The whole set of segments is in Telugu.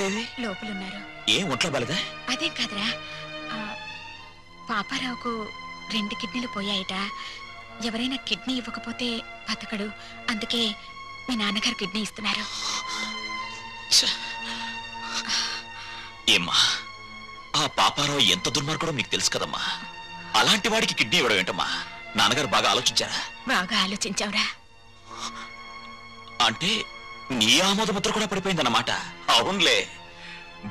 నాన్నగారేది లోపలున్నారు. ఏం ఒంట్లో బాలేదా? అదేం కాదురా, పాపారావుకు 2 కిడ్నీలు పోయాయిట. ఎవరైనా కిడ్నీ ఇవ్వకపోతే బతకడు. అందుకే మీ నాన్నగారు కిడ్నీ ఇస్తున్నారు. ఏమ్మా, ఆ పాపారావు ఎంత దుర్మార్గుడో మీకు తెలుసు కదమ్మా. అలాంటి వాడికి కిడ్నీ ఇవ్వడం ఏంటమ్మా? నాన్నగారు బాగా ఆలోచించారా? బాగా ఆలోచించావురా. అంటే నీ ఆమోదముద్ర కూడా పడిపోయిందన్నమాట. అవునులే,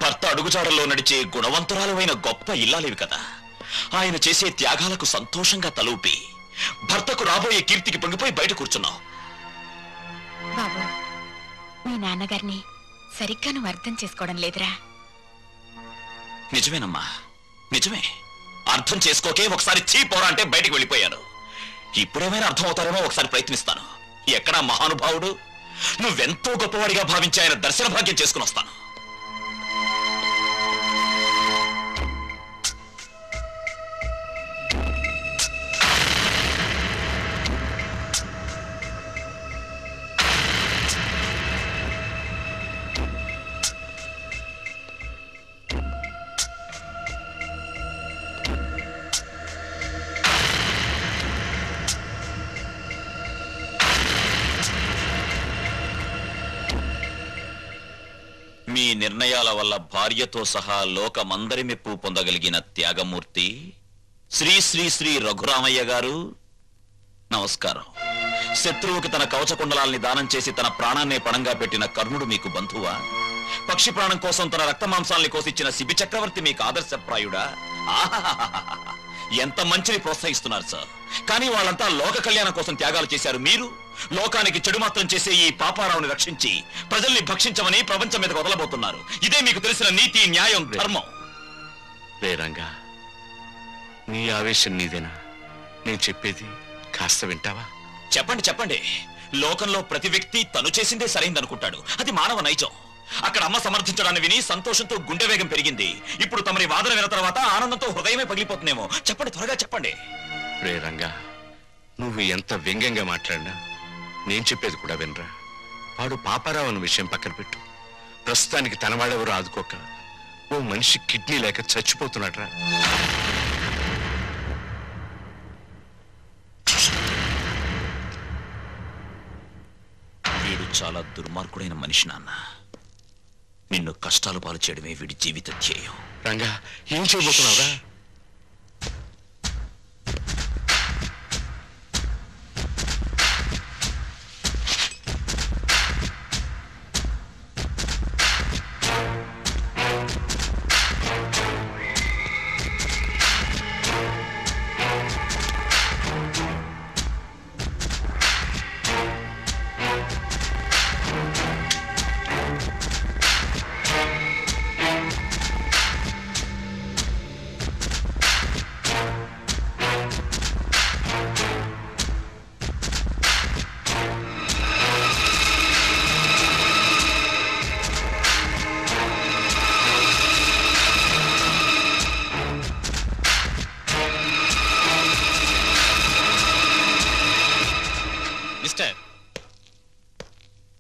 భర్త అడుగుజాడల్లో నడిచే గుణవంతురాలైన గొప్ప ఇల్లాలేవి కదా. ఆయన చేసే త్యాగాలకు సంతోషంగా తలూపి భర్తకు రాబోయే కీర్తికి పొంగిపోయి బయట కూర్చున్నావు. బాబు, మీ నాన్నగారిని సరిగ్గా నువ్వు అర్థం చేసుకోవడం లేదురా. నిజమేనమ్మా, నిజమే. అర్థం చేసుకోకే ఒకసారి చీపోరా అంటే బయటికి వెళ్ళిపోయాను. ఇప్పుడేమైనా అర్థం అవుతారేమో ఒకసారి ప్రయత్నిస్తాను. ఎక్కడా మహానుభావుడు? నువ్వెంతో గొప్పవాడిగా భావించి ఆయన దర్శన భాగ్యం చేసుకుని వస్తాను. మీ నిర్ణయాల వల్ల భార్యతో సహా లోకమందరి మెప్పు పొందగలిగిన త్యాగమూర్తి శ్రీ శ్రీ శ్రీ రఘురామయ్య గారు నమస్కారం. శత్రువుకి తన కవచకుండలాల్ని దానం చేసి తన ప్రాణాన్నే పణంగా పెట్టిన కర్ణుడు మీకు బంధువా? పక్షి ప్రాణం కోసం తన రక్తమాంసాల్ని కోసిచ్చిన శిబి చక్రవర్తి మీకు ఆదర్శప్రాయుడా? ఎంత మంచిని ప్రోత్సహిస్తున్నారు సార్. కానీ వాళ్ళంతా లోక కళ్యాణం కోసం త్యాగాలు చేశారు. మీరు లోకానికి చెడు మాత్రం చేసే ఈ పాపారావుని రక్షించి ప్రజల్ని భక్షించమని ప్రపంచం మీదకు వదలబోతున్నారు. ఇదే మీకు తెలిసిన నీతి, న్యాయం, ధర్మం. రేరంగా, నీ ఆవేశం నీదేనా? నేను చెప్పేది కాస్త వింటావా? చెప్పండి చెప్పండి. లోకంలో ప్రతి వ్యక్తి తను చేసిందే సరైందనుకుంటాడు. అది మానవ నైజం. అక్కడ అమ్మ సమర్థించడాన్ని విని సంతోషంతో గుండె వేగం పెరిగింది. ఇప్పుడు తమరి వాదన విన్న తర్వాత ఆనందంతో హృదయమే పగిలిపోతుందేమో. చెప్పండి, త్వరగా చెప్పండి. రేరంగా, నువ్వు ఎంత వ్యంగ్యంగా మాట్లాడినా నేను చెప్పేది కూడా వినరా. వాడు పాపారావు అన్న విషయం పక్కన పెట్టు. ప్రస్తుతానికి తనవాడెవరూ ఆదుకోక ఓ మనిషి కిడ్నీ లేక చచ్చిపోతున్నాడ్రా. వీడు చాలా దుర్మార్గుడైన మనిషి నాన్న. నిన్ను కష్టాలు పాలు చేయడమే వీడి జీవిత ధ్యేయం. రంగా, ఏం చేయబోతున్నావురా?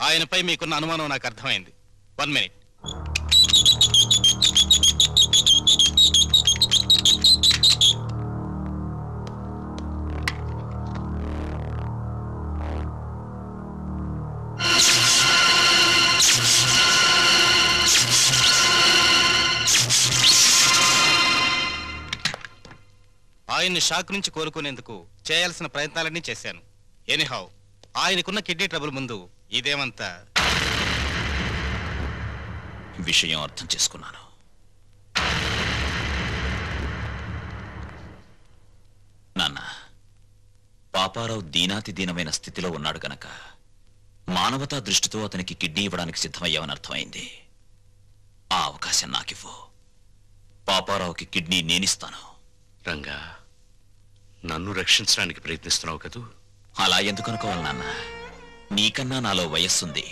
ఆయనపై మీకున్న అనుమానం నాకు అర్థమైంది. 1 మినిట్. ఆయన్ని షాక్ నుంచి కోలుకునేందుకు చేయాల్సిన ప్రయత్నాలన్నీ చేశాను. ఎనీహౌ, ఆయనకున్న కిడ్నీ ట్రబుల్ ముందు ఇదేమంతా. విషయం అర్థం చేసుకున్నాను. నాన్న, పాపారావు దీనాతి దీనమైన స్థితిలో ఉన్నాడు గనక మానవతా దృష్టితో అతనికి కిడ్నీ ఇవ్వడానికి సిద్ధమయ్యావని అర్థమైంది. ఆ అవకాశం నాకివ్వు. పాపారావుకి కిడ్నీ నేనిస్తాను. రంగా, నన్ను రక్షించడానికి ప్రయత్నిస్తున్నావు కదూ? అలా ఎందుకు అనుకోవాలి నాన్న? నీకన్నా నాలో వయస్సుంది.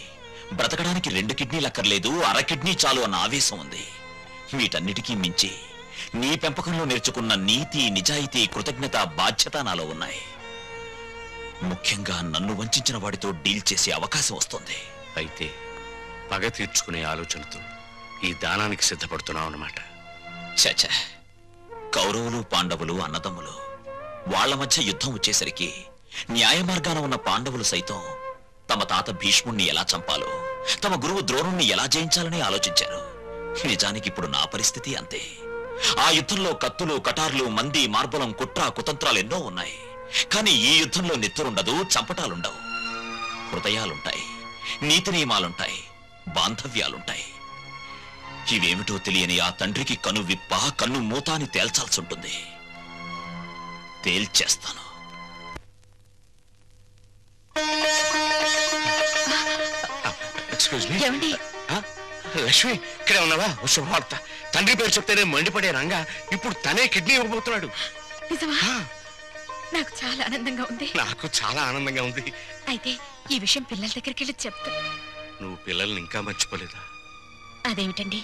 బ్రతకడానికి 2 కిడ్నీలు అక్కర్లేదు, అర కిడ్నీ చాలు అన్న ఆవేశం ఉంది. వీటన్నిటికీ మించి నీ పెంపకంలో నేర్చుకున్న నీతి, నిజాయితీ, కృతజ్ఞత, బాధ్యత నాలో ఉన్నాయి. ముఖ్యంగా నన్ను వంచిన వాడితో డీల్ చేసే అవకాశం వస్తుంది. అయితే పగ తీర్చుకునే ఆలోచనతో ఈ దానానికి సిద్ధపడుతున్నావు అన్నమాట. చచ, కౌరవులు పాండవులు అన్నదమ్ములు, వాళ్ల మధ్య యుద్ధం వచ్చేసరికి న్యాయ మార్గాన ఉన్న పాండవులు సైతం తమ తాత భీష్ముణ్ణి ఎలా చంపాలో, తమ గురువు ద్రోణుణ్ణి ఎలా జయించాలని ఆలోచించారు. నిజానికి ఇప్పుడు నా పరిస్థితి అంతే. ఆ యుద్ధంలో కత్తులు, కటార్లు, మంది, మార్బలం, కుట్ర, కుతంత్రాలు ఎన్నో ఉన్నాయి. కానీ ఈ యుద్ధంలో నెత్తురుండదు, చంపటాలుండవు. హృదయాలుంటాయి, నీతి నియమాలుంటాయి, బాంధవ్యాలుంటాయి. ఇవేమిటో తెలియని ఆ తండ్రికి కను విప్ప, కన్ను మూత అని తేల్చాల్సి ఉంటుంది. తేల్చేస్తాను. Excuse me. ఏమండి? లక్ష్మి, ఇక్కడే ఉన్నావా? శుభవార్త. తండ్రి పేరు చెప్తేనే మండిపడే రంగా ఇప్పుడు తనే కిడ్నీ ఇవ్వబోతున్నాడు. నిజమా? నాకు చాలా ఆనందంగా ఉంది. నాకు చాలా ఆనందంగా ఉంది. అయితే ఈ విషయం పిల్లల దగ్గరికి వెళ్ళి చెప్తా. నువ్వు పిల్లల్ని ఇంకా మర్చిపోలేదా? అదేమిటండి,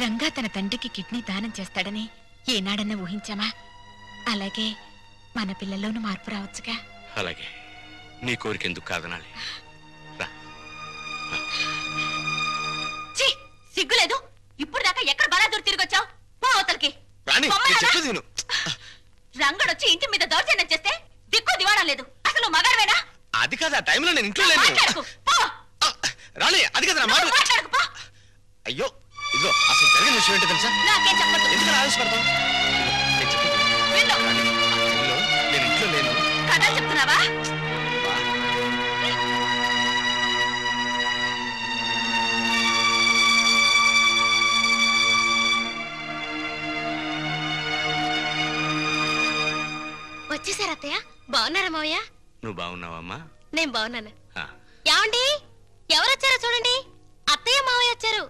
రంగా తన తండ్రికి కిడ్నీ దానం చేస్తాడని ఏనాడన్నా ఊహించామా? అలాగే మన పిల్లల్లోనూ మార్పు రావచ్చుగా. అలాగే, నీ కోరికెందుకు కాదనాలి. రా. సిగ్గులేదు? ఇప్పుడు దాకా ఎక్కడ బలాదూరు తిరిగొచ్చావు? పో అవతలకి. రాణి, నేను చెప్పేది విను. రంగడొచ్చి ఇంటి మీద దౌర్జన్యం చేస్తే దిక్కు దివాణం లేదు. అసలు మగాడవేనా? అది కాదు, ఆ టైంలో నేను ఇంట్లో లేను. మాట్లాడకు, పో. రాణి, అది కదా మాట. మాట్లాడకు, పో. అయ్యో, ఇదిగో అసలు జరిగిన విషయం ఏంటో తెలుసా? నాకేం చెప్పొద్దు. ఎందుకు ఆవేశపడతావు? నేను చెప్పేది విను. విను. రాణి, ఆ టైంలో నేను ఇంట్లో లేను. కథ చెప్తున్నావా? వచ్చేసారు అత్తయ్య. బాగున్నారా మావయ్య? నువ్వు బాగున్నావమ్మా? నేను బాగున్నాను. ఆ. ఏమండి, ఎవరొచ్చారో చూడండి. అత్తయ్య మావయ్య వచ్చారు.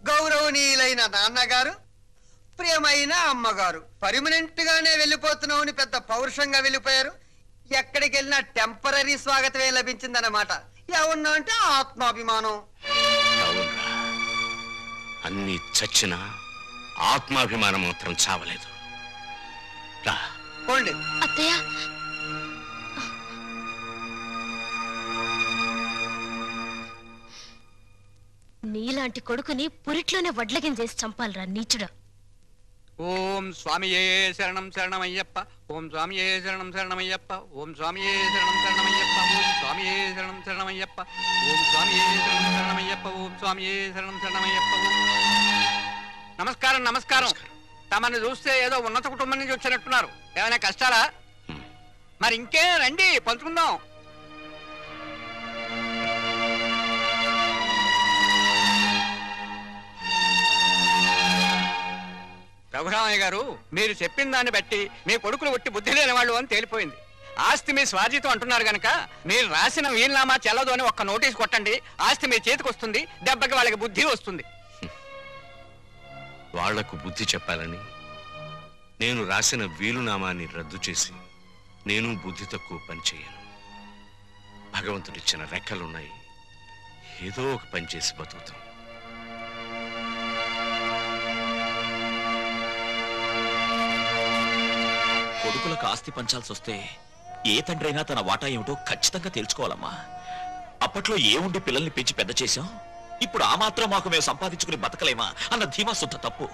గౌరవనీయులైన నాన్నగారు, ప్రియమైన అమ్మగారు, పర్మనెంట్ గానే వెళ్ళిపోతున్నామని పెద్ద పౌరుషంగా వెళ్ళిపోయారు. ఎక్కడికి వెళ్ళినా టెంపరీ స్వాగతమే లభించిందన్నమాట. ఏమన్నా అంటే ఆత్మాభిమానం. అవునరా, అన్ని చచ్చినా ఆత్మాభిమానం మాత్రం చావలేదు. రా. పోండి. అత్తయ్య, నీలాంటి కొడుకుని పురిట్లోనే వడ్లగిన చేసి చంపాలరా నీచుడా. ఓం స్వామియే శరణం శరణమయ్యప్ప. ఓం స్వామియే శరణం శరణమయ్యప్ప. ఓం స్వామియే శరణం శరణమయ్యప్ప. ఓం స్వామియే శరణం శరణమయ్యప్ప. ఓం స్వామియే శరణం శరణమయ్యప్ప. ఓం స్వామియే శరణం శరణమయ్యప్ప. నమస్కారం, నమస్కారం. తమని చూస్తే ఏదో ఉన్నత కుటుంబం నుంచి వచ్చినట్టున్నారు. ఏమైనా కష్టాలా? మరి ఇంకే రండి, పంచుకుందాం. రఘురామయ్య గారు, మీరు చెప్పిన దాన్ని బట్టి మీ కొడుకులు ఒట్టి బుద్ధి లేని వాళ్ళు అని తేలిపోయింది. ఆస్తి మీ స్వాధీతం అంటున్నారు గనక మీరు రాసిన వీలునామా చెల్లదు అని ఒక్క నోటీస్ కొట్టండి. ఆస్తి మీ చేతికి వస్తుంది. దెబ్బకి వాళ్ళకి బుద్ధి వస్తుంది. వాళ్లకు బుద్ధి చెప్పాలని నేను రాసిన వీలునామాన్ని రద్దు చేసి నేను బుద్ధి తక్కువ పని చేయను. భగవంతుడిచ్చిన రెక్కలున్నాయి, ఏదో ఒక పని చేసి బతుకుతాం. కొడుకులకు ఆస్తి పంచాల్సి వస్తే ఏ తండ్రైనా తన వాటా ఏమిటో ఖచ్చితంగా తెలుసుకోవాలమ్మా. అప్పట్లో ఏముండి పిల్లల్ని పెంచి పెద్ద చేశాం, ఇప్పుడు ఆ మాత్రం మాకు మేము సంపాదించుకుని బతకలేమా అన్న ధీమా శుద్ధ తప్పు.